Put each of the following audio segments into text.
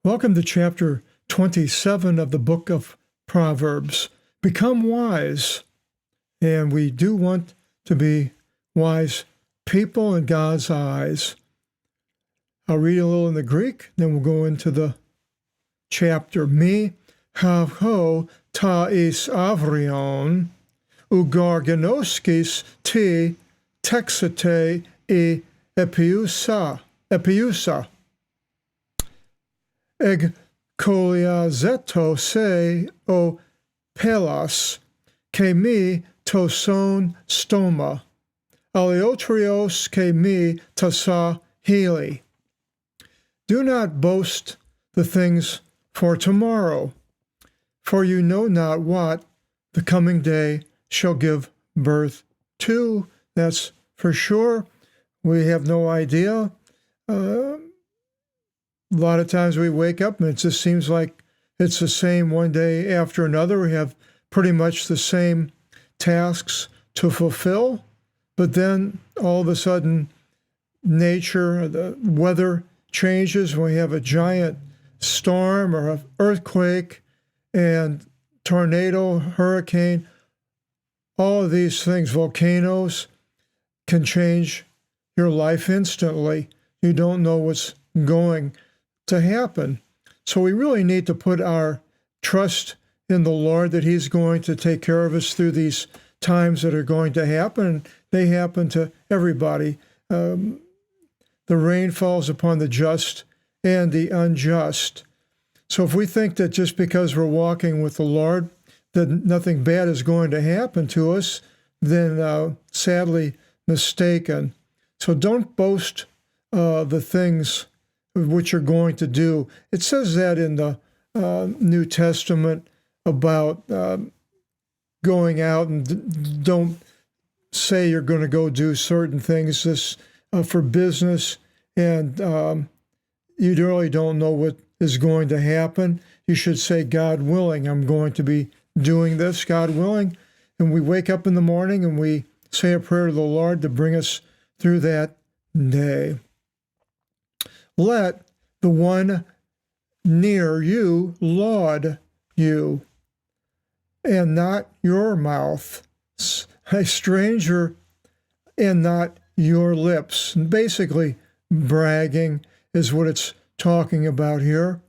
Welcome to chapter 27 of the book of Proverbs. Become wise. And we do want to be wise people in God's eyes. I'll read a little in the Greek, then we'll go into the chapter. Mi havo tais avrion, ugarganoskis te texite e epiusa. Eg koliazeto se o pelas, ke mi toson stoma, aliotrios ke mi tasa heli. Do not boast the things for tomorrow, for you know not what the coming day shall give birth to. That's for sure. We have no idea. A lot of times we wake up and it just seems like it's the same one day after another. We have pretty much the same tasks to fulfill, but then all of a sudden nature, the weather changes. We have a giant storm or an earthquake and tornado, hurricane. All of these things, volcanoes, can change your life instantly. You don't know what's going to happen. So we really need to put our trust in the Lord that He's going to take care of us through these times that are going to happen. They happen to everybody. The rain falls upon the just and the unjust. So if we think that just because we're walking with the Lord, that nothing bad is going to happen to us, then sadly mistaken. So don't boast the things which you're going to do. It says that in the New Testament about going out, and don't say you're going to go do certain things this for business, and you really don't know what is going to happen. You should say, God willing, I'm going to be doing this, God willing. And we wake up in the morning and we say a prayer to the Lord to bring us through that day. Let the one near you laud you, and not your mouth, a stranger, and not your lips. And basically, bragging is what it's talking about here.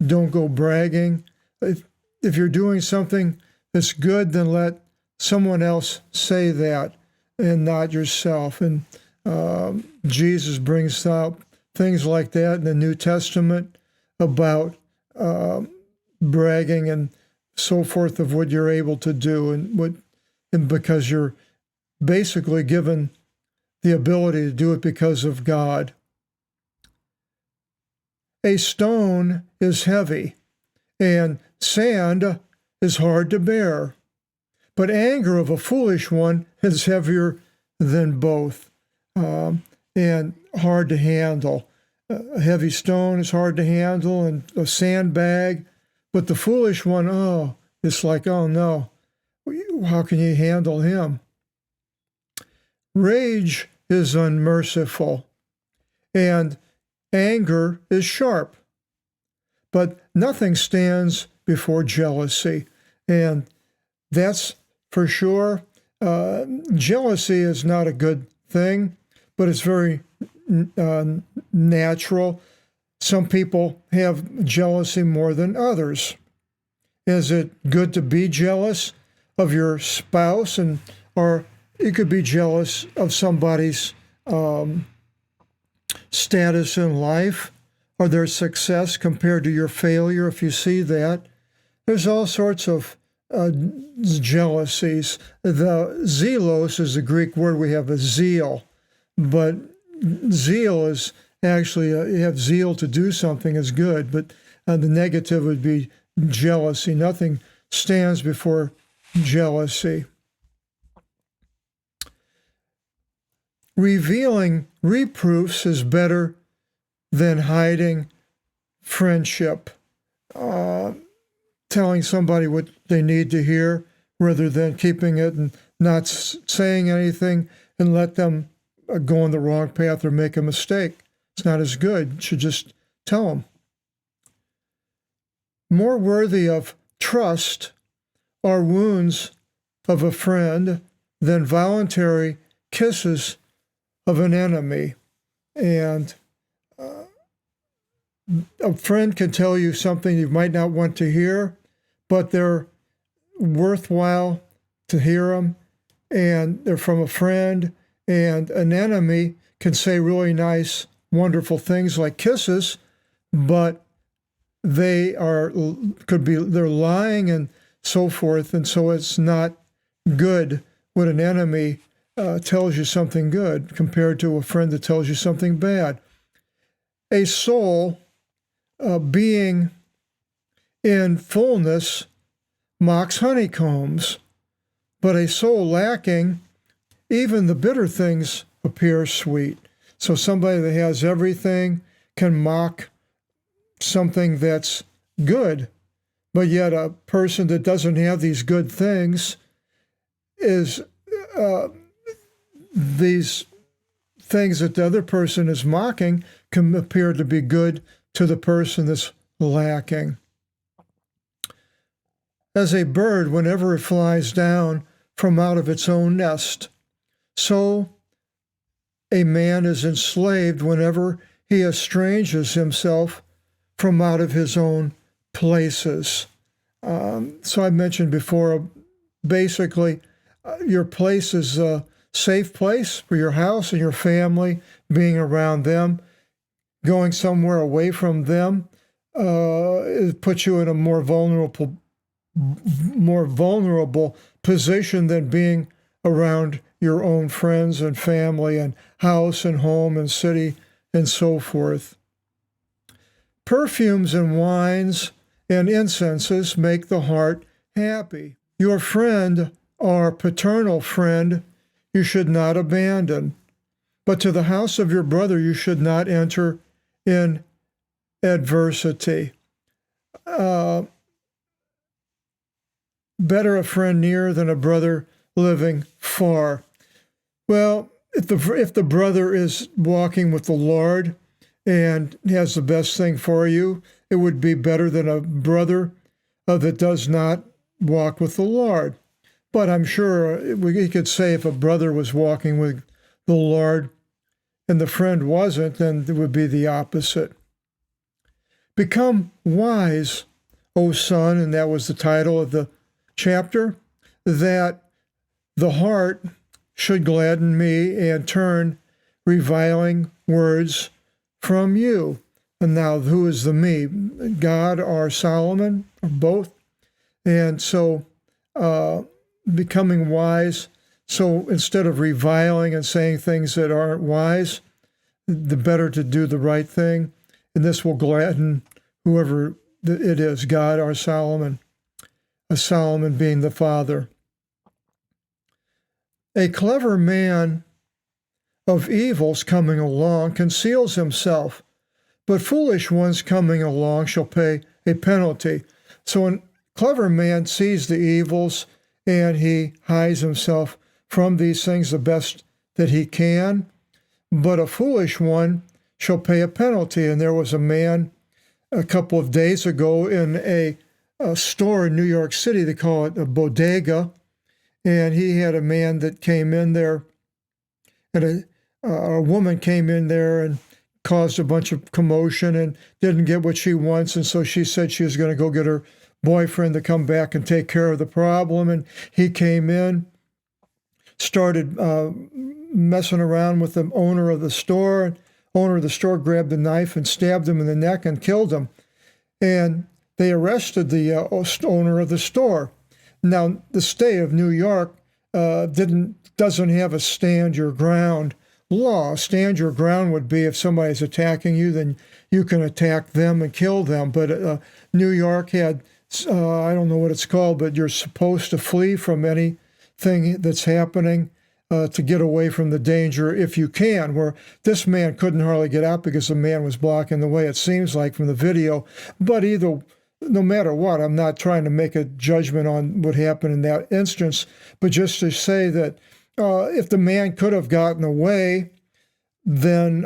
Don't go bragging. If you're doing something that's good, then let someone else say that and not yourself. And Jesus brings out things like that in the New Testament about bragging and so forth of what you're able to do, and because you're basically given the ability to do it because of God. A stone is heavy, and sand is hard to bear, but anger of a foolish one is heavier than both. And hard to handle. A heavy stone is hard to handle, and a sandbag, but the foolish one, it's like, oh no, how can you handle him? Rage is unmerciful, and anger is sharp, but nothing stands before jealousy, and that's for sure. Jealousy is not a good thing, but it's very natural. Some people have jealousy more than others. Is it good to be jealous of your spouse, or you could be jealous of somebody's status in life or their success compared to your failure? If you see that, there's all sorts of jealousies. The zelos is the Greek word. We have a zeal, but zeal is actually, you have zeal to do something is good, but the negative would be jealousy. Nothing stands before jealousy. Revealing reproofs is better than hiding friendship. Telling somebody what they need to hear rather than keeping it and not saying anything and let them go on the wrong path or make a mistake. It's not as good. You should just tell them. More worthy of trust are wounds of a friend than voluntary kisses of an enemy. And a friend can tell you something you might not want to hear, but they're worthwhile to hear them, and they're from a friend. And an enemy can say really nice, wonderful things like kisses, but they're lying and so forth, and so it's not good when an enemy tells you something good compared to a friend that tells you something bad. A soul being in fullness mocks honeycombs, but a soul lacking, even the bitter things appear sweet. So somebody that has everything can mock something that's good, but yet a person that doesn't have these good things is these things that the other person is mocking can appear to be good to the person that's lacking. As a bird, whenever it flies down from out of its own nest, so a man is enslaved whenever he estranges himself from out of his own places. So I mentioned before, basically, your place is a safe place for your house and your family, being around them. Going somewhere away from them it puts you in a more vulnerable position than being around your own friends and family and house and home and city and so forth. Perfumes and wines and incenses make the heart happy. Your friend or paternal friend you should not abandon, but to the house of your brother you should not enter in adversity. Better a friend near than a brother living far. Well, if the brother is walking with the Lord and has the best thing for you, it would be better than a brother that does not walk with the Lord. But I'm sure we could say if a brother was walking with the Lord and the friend wasn't, then it would be the opposite. Become wise, O son, and that was the title of the chapter, that the heart should gladden me and turn reviling words from you. And now, who is the me? God or Solomon, or both? And so, becoming wise. So instead of reviling and saying things that aren't wise, the better to do the right thing. And this will gladden whoever it is, God or Solomon, Solomon being the father. A clever man of evils coming along conceals himself, but foolish ones coming along shall pay a penalty. So a clever man sees the evils and he hides himself from these things the best that he can, but a foolish one shall pay a penalty. And there was a man a couple of days ago in a store in New York City, they call it a bodega, and he had a man that came in there, and a woman came in there and caused a bunch of commotion and didn't get what she wants, and so she said she was going to go get her boyfriend to come back and take care of the problem, and he came in, started messing around with the owner of the store. Owner of the store grabbed a knife and stabbed him in the neck and killed him. And they arrested the owner of the store. Now, the state of New York doesn't have a stand your ground law. Stand your ground would be if somebody's attacking you, then you can attack them and kill them. But New York had, I don't know what it's called, but you're supposed to flee from anything that's happening to get away from the danger if you can, where this man couldn't hardly get out because the man was blocking the way, it seems like from the video. But no matter what, I'm not trying to make a judgment on what happened in that instance, but just to say that if the man could have gotten away, then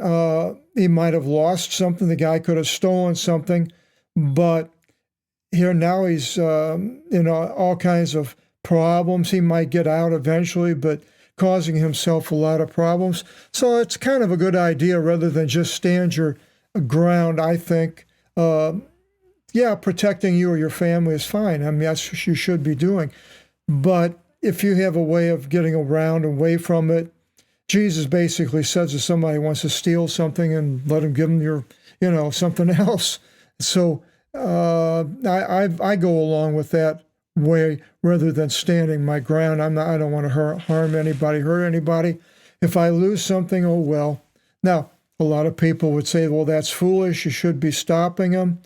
he might have lost something. The guy could have stolen something, but here now he's in all kinds of problems. He might get out eventually, but causing himself a lot of problems. So it's kind of a good idea rather than just stand your ground, I think. Protecting you or your family is fine. I mean, that's what you should be doing. But if you have a way of getting around, away from it, Jesus basically says if somebody wants to steal something and let him give them something else. So I go along with that way rather than standing my ground. I don't want to harm anybody, hurt anybody. If I lose something, oh well. Now, a lot of people would say, well, that's foolish. You should be stopping them.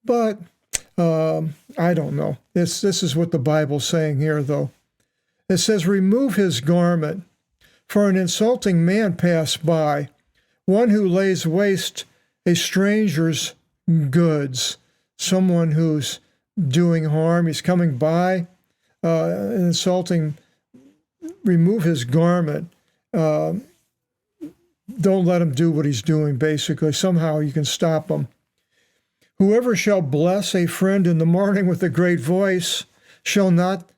But I don't know. This is what the Bible's saying here, though. It says, remove his garment, for an insulting man passed by, one who lays waste a stranger's goods, someone who's doing harm. He's coming by, insulting. Remove his garment. Don't let him do what he's doing, basically. Somehow you can stop him. Whoever shall bless a friend in the morning with a great voice shall not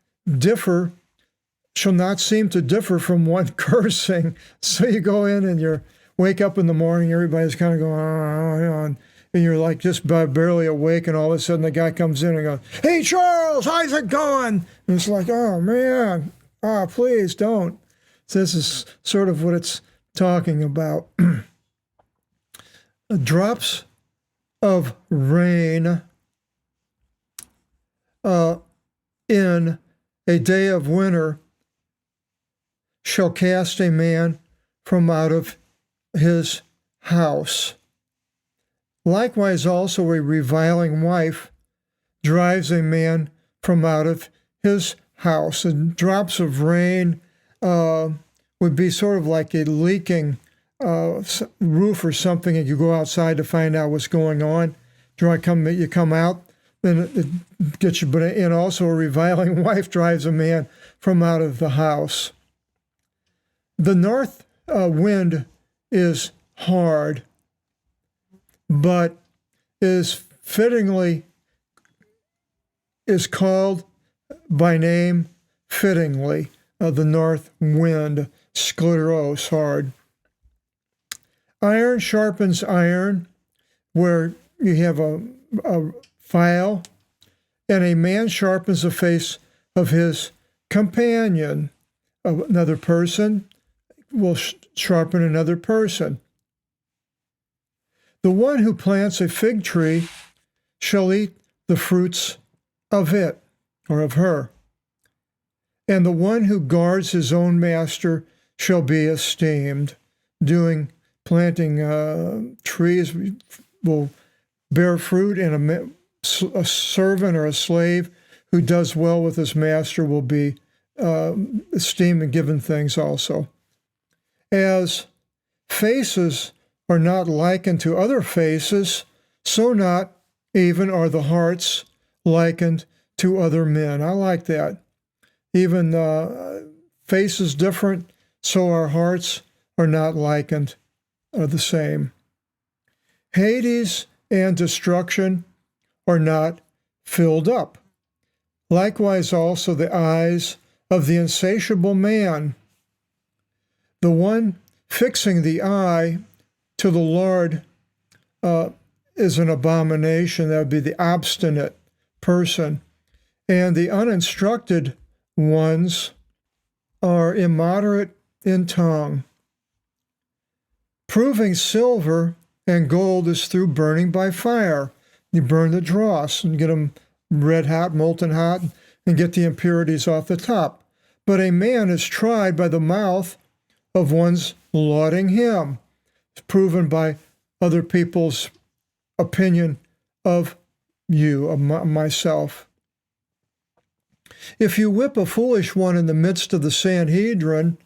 seem to differ from one cursing. So you go in and you wake up in the morning, everybody's kind of going on, and you're like just barely awake, and all of a sudden the guy comes in and goes, "Hey, Charles, how's it going?" And it's like, oh, man, please don't. So this is sort of what it's talking about. Drops of rain in a day of winter shall cast a man from out of his house. Likewise also a reviling wife drives a man from out of his house. And drops of rain would be sort of like a leaking roof or something, and you go outside to find out what's going on. You come out, then it gets you. And also a reviling wife drives a man from out of the house. The north wind is hard, but is called by name fittingly. The north wind, scleros, hard. Iron sharpens iron, where you have a file, and a man sharpens the face of his companion. Another person will sharpen another person. The one who plants a fig tree shall eat the fruits of it, or of her. And the one who guards his own master shall be esteemed. Planting trees will bear fruit, and a servant or a slave who does well with his master will be esteemed and given things also. As faces are not likened to other faces, so not even are the hearts likened to other men. I like that. Even faces different, so our hearts are not likened, are the same. Hades and destruction are not filled up. Likewise also the eyes of the insatiable man. The one fixing the eye to the Lord is an abomination. That would be the obstinate person. And the uninstructed ones are immoderate in tongue. Proving silver and gold is through burning by fire. You burn the dross and get them red hot, molten hot, and get the impurities off the top. But a man is tried by the mouth of one's lauding him. It's proven by other people's opinion of you, of myself. If you whip a foolish one in the midst of the Sanhedrin,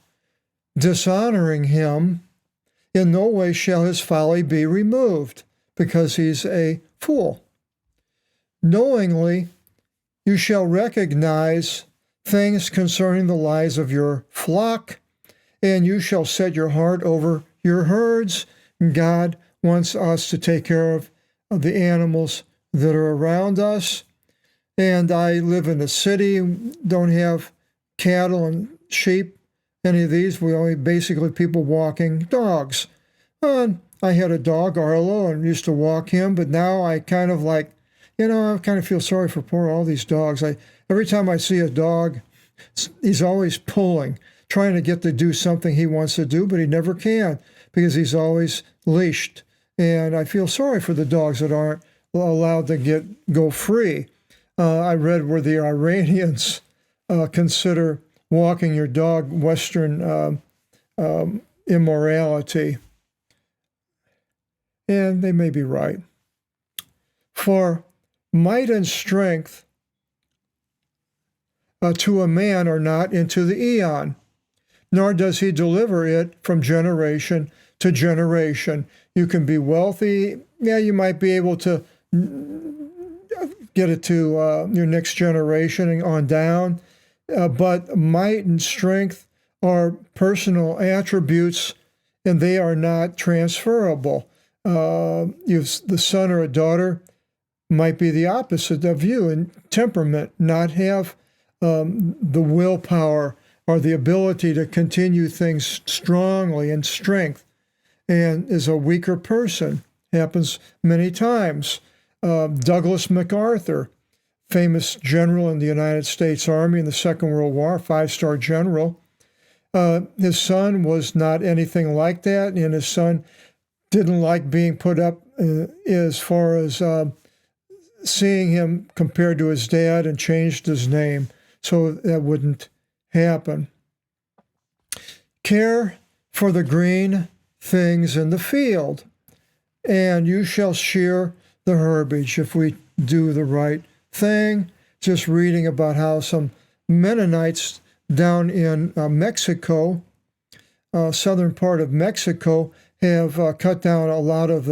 dishonoring him, in no way shall his folly be removed, because he's a fool. Knowingly, you shall recognize things concerning the lives of your flock, and you shall set your heart over your herds. God wants us to take care of the animals that are around us. and I live in the city, don't have cattle and sheep, any of these. We only basically people walking dogs. And I had a dog, Arlo, and used to walk him, but now I kind of like, I kind of feel sorry for all these dogs. Every time I see a dog, he's always pulling, trying to get to do something he wants to do, but he never can because he's always leashed. And I feel sorry for the dogs that aren't allowed to go free. I read where the Iranians consider walking your dog Western immorality. And they may be right. For might and strength to a man are not into the eon, nor does he deliver it from generation to generation. You can be wealthy. Yeah, you might be able to get it to your next generation and on down. But might and strength are personal attributes, and they are not transferable. The son or a daughter might be the opposite of you in temperament, not have the willpower or the ability to continue things strongly in strength, and is a weaker person. Happens many times. Douglas MacArthur, famous general in the United States Army in the Second World War, 5-star general. His son was not anything like that, and his son didn't like being put up as far as seeing him compared to his dad, and changed his name so that wouldn't happen. Care for the green things in the field, and you shall shear the herbage if we do the right thing. Just reading about how some Mennonites down in Mexico, southern part of Mexico, have cut down a lot of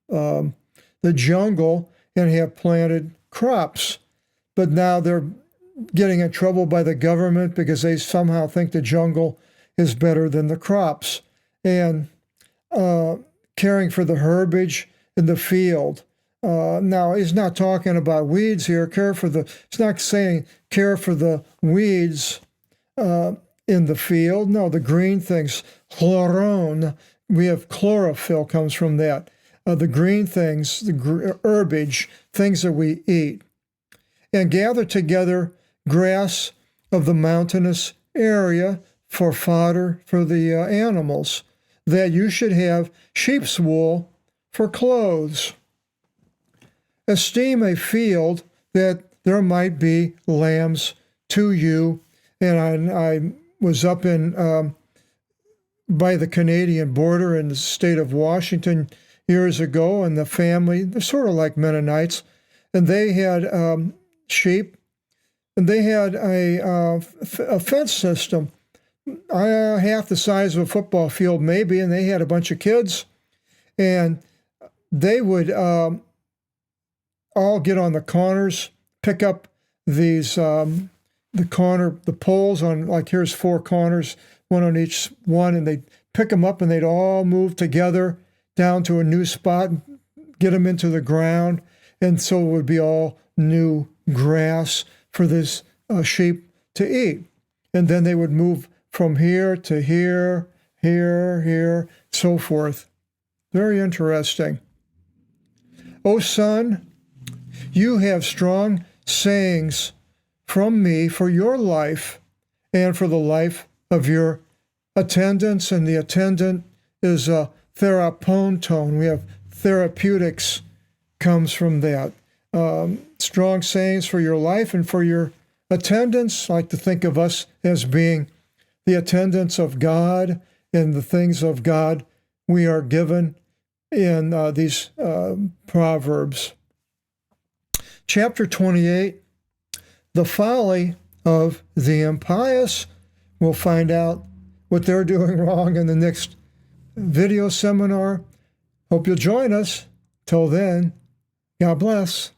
the jungle and have planted crops. But now they're getting in trouble by the government because they somehow think the jungle is better than the crops. And caring for the herbage in the field. Now, he's not talking about weeds here. It's not saying care for the weeds in the field. No, the green things, chloron, we have chlorophyll comes from that. The green things, the herbage, things that we eat. And gather together grass of the mountainous area for fodder for the animals, that you should have sheep's wool for clothes. Esteem a field that there might be lambs to you. And I was up in by the Canadian border in the state of Washington years ago, and the family, they're sort of like Mennonites, and they had sheep, and they had a fence system, half the size of a football field maybe, and they had a bunch of kids, and they would all get on the corners, pick up these the poles on, like, here's 4 corners, one on each one, and they'd pick them up and they'd all move together down to a new spot, get them into the ground, and so it would be all new grass for this sheep to eat. And then they would move from here to here, here, so forth. Very interesting. O son, you have strong sayings from me for your life and for the life of your attendants, and the attendant is a theraponton. We have therapeutics comes from that. Strong sayings for your life and for your attendants. I like to think of us as being the attendants of God and the things of God we are given in these Proverbs. Chapter 28, the folly of the impious. We'll find out what they're doing wrong in the next video seminar. Hope you'll join us. Till then, God bless.